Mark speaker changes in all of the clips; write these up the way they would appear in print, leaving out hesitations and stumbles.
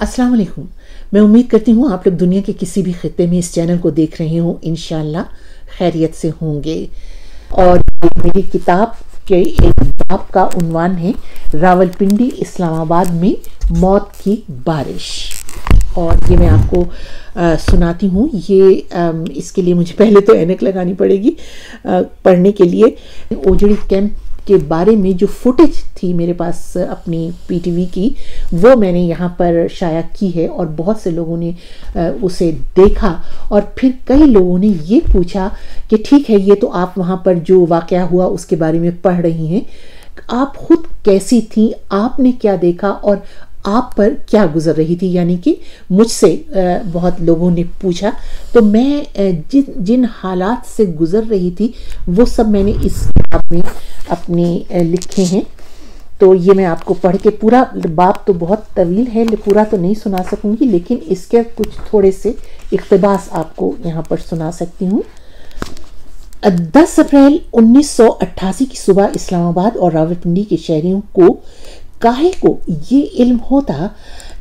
Speaker 1: अस्सलाम वालेकुम। मैं उम्मीद करती हूँ आप लोग दुनिया के किसी भी खित्ते में इस चैनल को देख रहे हो, इंशाअल्लाह खैरियत से होंगे। और मेरी किताब के एक बाब का उन्वान है रावलपिंडी इस्लामाबाद में मौत की बारिश। और ये मैं आपको सुनाती हूँ। ये इसके लिए मुझे पहले तो ऐनक लगानी पड़ेगी पढ़ने के लिए। ओजड़ी कैंप के बारे में जो फुटेज थी मेरे पास अपनी पीटीवी की, वो मैंने यहाँ पर शाया की है और बहुत से लोगों ने उसे देखा। और फिर कई लोगों ने ये पूछा कि ठीक है, ये तो आप वहाँ पर जो वाक़या हुआ उसके बारे में पढ़ रही हैं, आप खुद कैसी थी, आपने क्या देखा और आप पर क्या गुजर रही थी। यानी कि मुझसे बहुत लोगों ने पूछा, तो मैं जिन हालात से गुजर रही थी वो सब मैंने इस किताब में अपनी लिखे हैं। तो ये मैं आपको पढ़ के, पूरा बाब तो बहुत तवील है, पूरा तो नहीं सुना सकूंगी, लेकिन इसके कुछ थोड़े से इक़्तिबास आपको यहाँ पर सुना सकती हूँ। 10 अप्रैल 1988 की सुबह इस्लामाबाद और रावलपिंडी के शहरियों को काहे को ये इल्म होता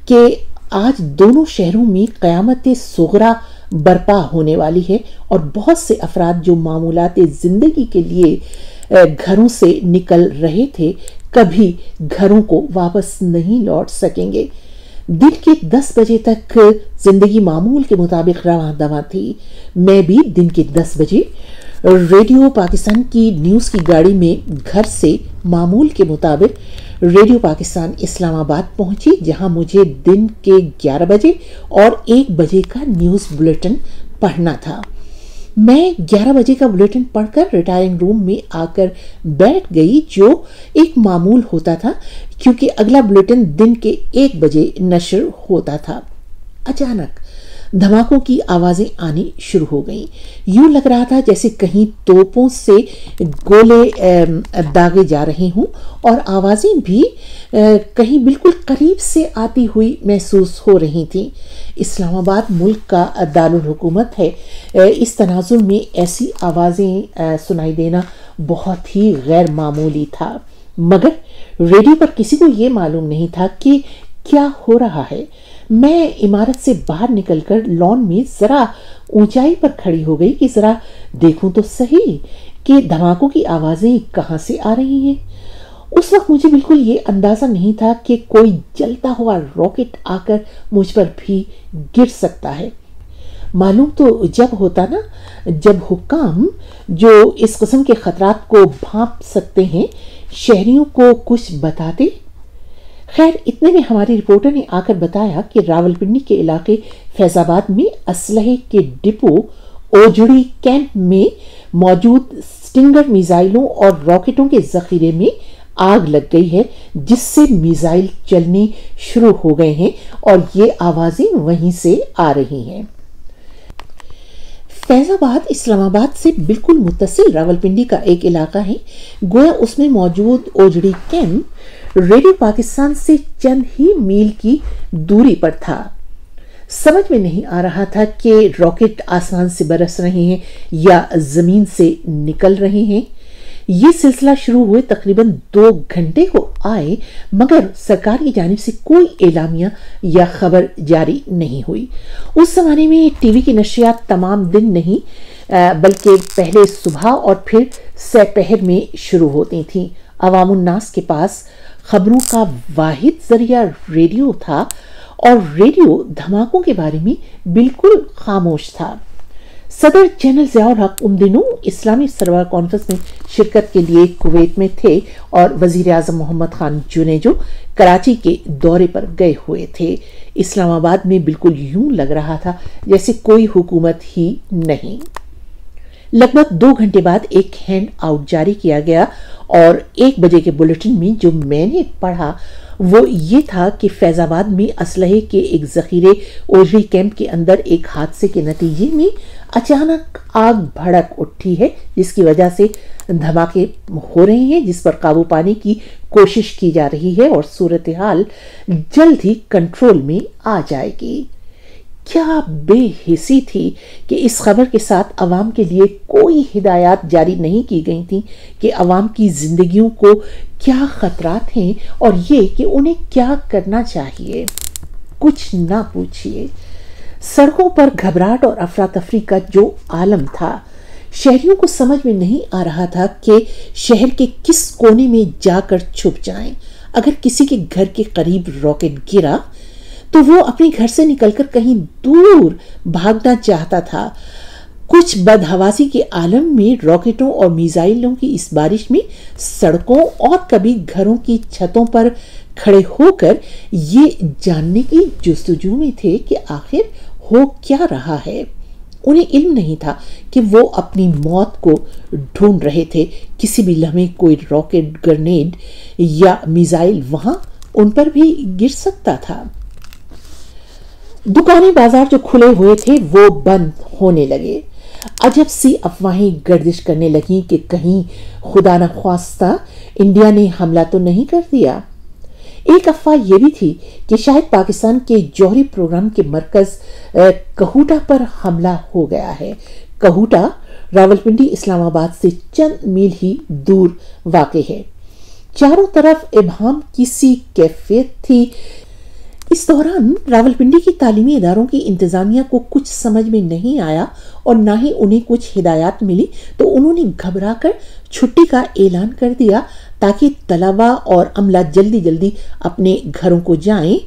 Speaker 1: कि आज दोनों शहरों में क़यामत सुग़रा बर्पा होने वाली है और बहुत से अफराद जो मामूलात ज़िंदगी के लिए घरों से निकल रहे थे कभी घरों को वापस नहीं लौट सकेंगे। दिन के 10 बजे तक जिंदगी मामूल के मुताबिक रवां दवां थी। मैं भी दिन के 10 बजे रेडियो पाकिस्तान की न्यूज़ की गाड़ी में घर से मामूल के मुताबिक रेडियो पाकिस्तान इस्लामाबाद पहुंची, जहां मुझे दिन के 11 बजे और 1 बजे का न्यूज़ बुलेटिन पढ़ना था। मैं 11 बजे का बुलेटिन पढ़कर रिटायरिंग रूम में आकर बैठ गई, जो एक मामूल होता था क्योंकि अगला बुलेटिन दिन के 1 बजे नशर होता था। अचानक धमाकों की आवाजें आनी शुरू हो गईं। यूं लग रहा था जैसे कहीं तोपों से गोले दागे जा रहे हों और आवाजें भी कहीं बिल्कुल करीब से आती हुई महसूस हो रही थीं। इस्लामाबाद मुल्क का दारुल हुकूमत है, इस तनाजुर में ऐसी आवाजें सुनाई देना बहुत ही गैर मामूली था। मगर रेडियो पर किसी को ये मालूम नहीं था कि क्या हो रहा है। मैं इमारत से बाहर निकलकर लॉन में जरा ऊंचाई पर खड़ी हो गई कि जरा देखूं तो सही कि धमाकों की आवाजें कहां से आ रही हैं। उस वक्त मुझे बिल्कुल ये अंदाजा नहीं था कि कोई जलता हुआ रॉकेट आकर मुझ पर भी गिर सकता है। मालूम तो जब होता ना, जब हुक्काम जो इस किस्म के खतरात को भांप सकते हैं शहरियों को कुछ बताते। खैर, इतने में हमारी रिपोर्टर ने आकर बताया कि रावलपिंडी के इलाके फैजाबाद में असलहे के डिपो ओजड़ी कैंप में मौजूद स्टिंगर मिसाइलों और रॉकेटों के जखीरे में आग लग गई है, जिससे मिसाइल चलने शुरू हो गए हैं और ये आवाजें वहीं से आ रही हैं। फैजाबाद इस्लामाबाद से बिल्कुल मुत्तसिल रावलपिंडी का एक इलाका है। गोया उसमें मौजूद ओजड़ी कैंप रेडियो पाकिस्तान से चंद ही मील की दूरी पर था। समझ में नहीं आ रहा था कि रॉकेट आसमान से बरस रहे हैं या जमीन से निकल रहे हैं। ये सिलसिला शुरू हुए तकरीबन 2 घंटे को आए, मगर सरकार की जानिब से कोई एलामिया या खबर जारी नहीं हुई। उस जमाने में टीवी की नशरियात तमाम दिन नहीं बल्कि पहले सुबह और फिर सपहर में शुरू होती थीं। अवामुन्नास के पास खबरों का वाहिद जरिया रेडियो था और रेडियो धमाकों के बारे में बिल्कुल खामोश था। सदर जनरल ज़ियाउल हक उन दिनों इस्लामी सरवर कॉन्फ्रेंस में शिरकत के लिए कुवैत में थे और वजीर आज़म मोहम्मद खान जुनेजो कराची के दौरे पर गए हुए थे। इस्लामाबाद में बिल्कुल यूं लग रहा था जैसे कोई हुकूमत ही नहीं। लगभग 2 घंटे बाद एक हैंड आउट जारी किया गया और 1 बजे के बुलेटिन में जो मैंने पढ़ा वो ये था कि फैजाबाद में असलहे के एक जखीरे ओजड़ी कैंप के अंदर एक हादसे के नतीजे में अचानक आग भड़क उठी है, जिसकी वजह से धमाके हो रहे हैं, जिस पर काबू पाने की कोशिश की जा रही है और सूरत हाल जल्द ही कंट्रोल में आ जाएगी। क्या बेहिसी थी कि इस खबर के साथ अवाम के लिए कोई हिदायत जारी नहीं की गई थी कि अवाम की जिंदगियों को क्या खतरात हैं और ये कि उन्हें क्या करना चाहिए। कुछ ना पूछिए। सड़कों पर घबराहट और अफरा तफरी का जो आलम था, शहरियों को समझ में नहीं आ रहा था कि शहर के किस कोने में जाकर छुप जाएं। अगर किसी के घर के करीब रॉकेट गिरा तो वो अपने घर से निकलकर कहीं दूर भागना चाहता था। कुछ बदहवासी के आलम में रॉकेटों और मिसाइलों की इस बारिश में सड़कों और कभी घरों की छतों पर खड़े होकर ये जानने की जुस्तजू में थे कि आखिर हो क्या रहा है। उन्हें इल्म नहीं था कि वो अपनी मौत को ढूंढ रहे थे। किसी भी लम्हे कोई रॉकेट, ग्रेनेड या मिसाइल वहां उन पर भी गिर सकता था। दुकानें, बाजार जो खुले हुए थे वो बंद होने लगे। अजब सी अफवाहें गर्दिश करने लगी कि कहीं खुदा न ख्वास्ता इंडिया ने हमला तो नहीं कर दिया। एक अफवाह यह भी थी कि शायद पाकिस्तान के जौहरी प्रोग्राम के मरकज कहूटा पर हमला हो गया है। कहूटा रावलपिंडी इस्लामाबाद से चंद मील ही दूर वाक़ है। चारों तरफ इब्हाम की सी कैफियत थी। इस दौरान रावलपिंडी की तालीमी इदारों की इंतजामिया को कुछ समझ में नहीं आया और ना ही उन्हें कुछ हिदायत मिली, तो उन्होंने घबराकर छुट्टी का ऐलान कर दिया ताकि तलबा और अमला जल्दी जल्दी अपने घरों को जाएं,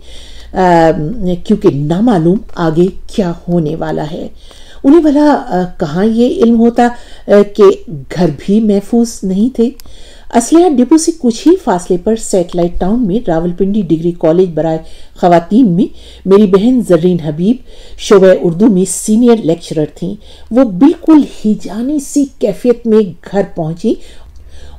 Speaker 1: क्योंकि नामालूम आगे क्या होने वाला है। उन्हें भला कहाँ ये इल्म होता कि घर भी महफूज नहीं थे। असलिया डिपो से कुछ ही फासले पर सैटेलाइट टाउन में रावलपिंडी डिग्री कॉलेज बराए खवातीन में मेरी बहन जर्रीन हबीब शोबे उर्दू में सीनियर लेक्चरर थीं। वो बिल्कुल हिजानी सी कैफियत में घर पहुंची।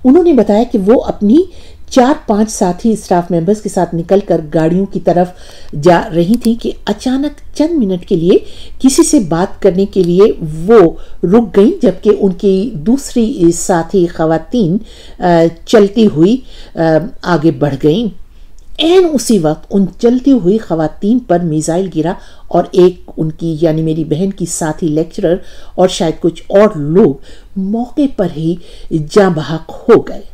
Speaker 1: उन्होंने बताया कि वो अपनी 4-5 साथी स्टाफ मेंबर्स के साथ निकलकर गाड़ियों की तरफ जा रही थी कि अचानक चंद मिनट के लिए किसी से बात करने के लिए वो रुक गईं, जबकि उनकी दूसरी साथी खवातीन चलती हुई आगे बढ़ गईं। ऐन उसी वक्त उन चलती हुई खवातीन पर मिसाइल गिरा और एक उनकी यानी मेरी बहन की साथी लेक्चरर और शायद कुछ और लोग मौके पर ही जाँ बहक हो गए।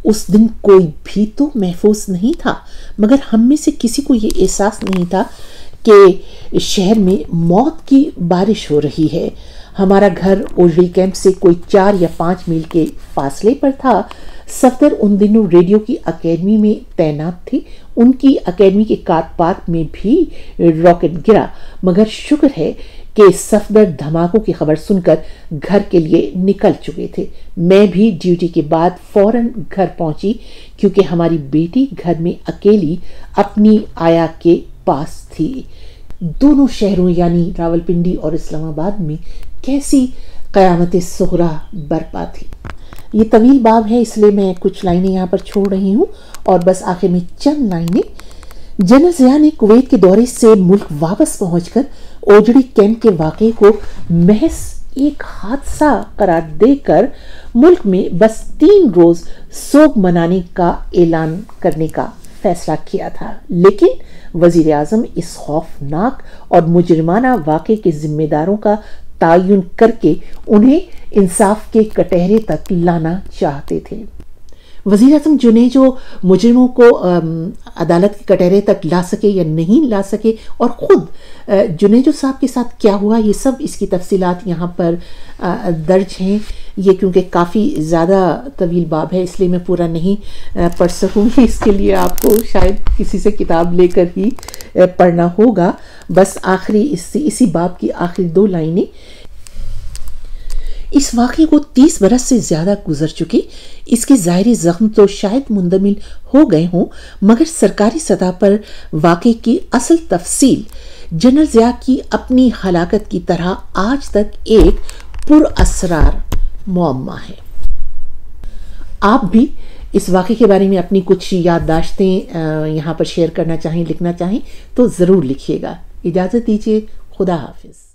Speaker 1: उस दिन कोई भी तो महफूज नहीं था, मगर हम में से किसी को ये एहसास नहीं था कि शहर में मौत की बारिश हो रही है। हमारा घर ओजड़ी कैंप से कोई 4 या 5 मील के फासले पर था। सफदर उन दिनों रेडियो की अकेडमी में तैनात थी। उनकी अकेडमी के कार पार्क में भी रॉकेट गिरा, मगर शुक्र है कि सफदर धमाकों की खबर सुनकर घर के लिए निकल चुके थे। मैं भी ड्यूटी के बाद फौरन घर पहुंची, क्योंकि हमारी बेटी घर में अकेली अपनी आया के पास थी। दोनों शहरों यानी रावलपिंडी और इस्लामाबाद में कैसी क़यामत सुग़रा बरपा थी। ये तवील बाब है, इसलिए मैं कुछ लाइनें यहाँ पर छोड़ रही हूँ और बस आखिर में चंद लाइनें। जनरल ज़िया ने कुवैत के दौरे से मुल्क वापस पहुंचकर ओजड़ी कैंप के वाक़े को महज एक हादसा करार देकर मुल्क में बस 3 रोज सोग मनाने का ऐलान करने का फैसला किया था। लेकिन वजीर आज़म इस खौफनाक और मुजरिमाना वाक़े के जिम्मेदारों का तायुन करके उन्हें इंसाफ के कटहरे तक लाना चाहते थे। वज़ीर आज़म जो मुजरिमों को अदालत के कटहरे तक ला सके या नहीं ला सके, और ख़ुद जुनेजो साहब के साथ क्या हुआ, ये सब इसकी तफसीलात यहाँ पर दर्ज हैं। ये क्योंकि काफ़ी ज़्यादा तवील बाब है, इसलिए मैं पूरा नहीं पढ़ सकूँगी। इसके लिए आपको शायद किसी से किताब लेकर ही पढ़ना होगा। बस आखिरी इसी बाब की आखिरी 2 लाइनें। इस वाक़े को 30 बरस से ज़्यादा गुजर चुके, इसके ज़ाहिरी ज़ख्म तो शायद मुंदमिल हो गए हों, मगर सरकारी सतह पर वाक़े की असल तफसील जनरल ज़िया की अपनी हलाकत की तरह आज तक एक पुरअसरार मुअम्मा है। आप भी इस वाक़े के बारे में अपनी कुछ याददाश्तें यहाँ पर शेयर करना चाहें, लिखना चाहें तो ज़रूर लिखिएगा। इजाज़त दीजिए, खुदा हाफिज़।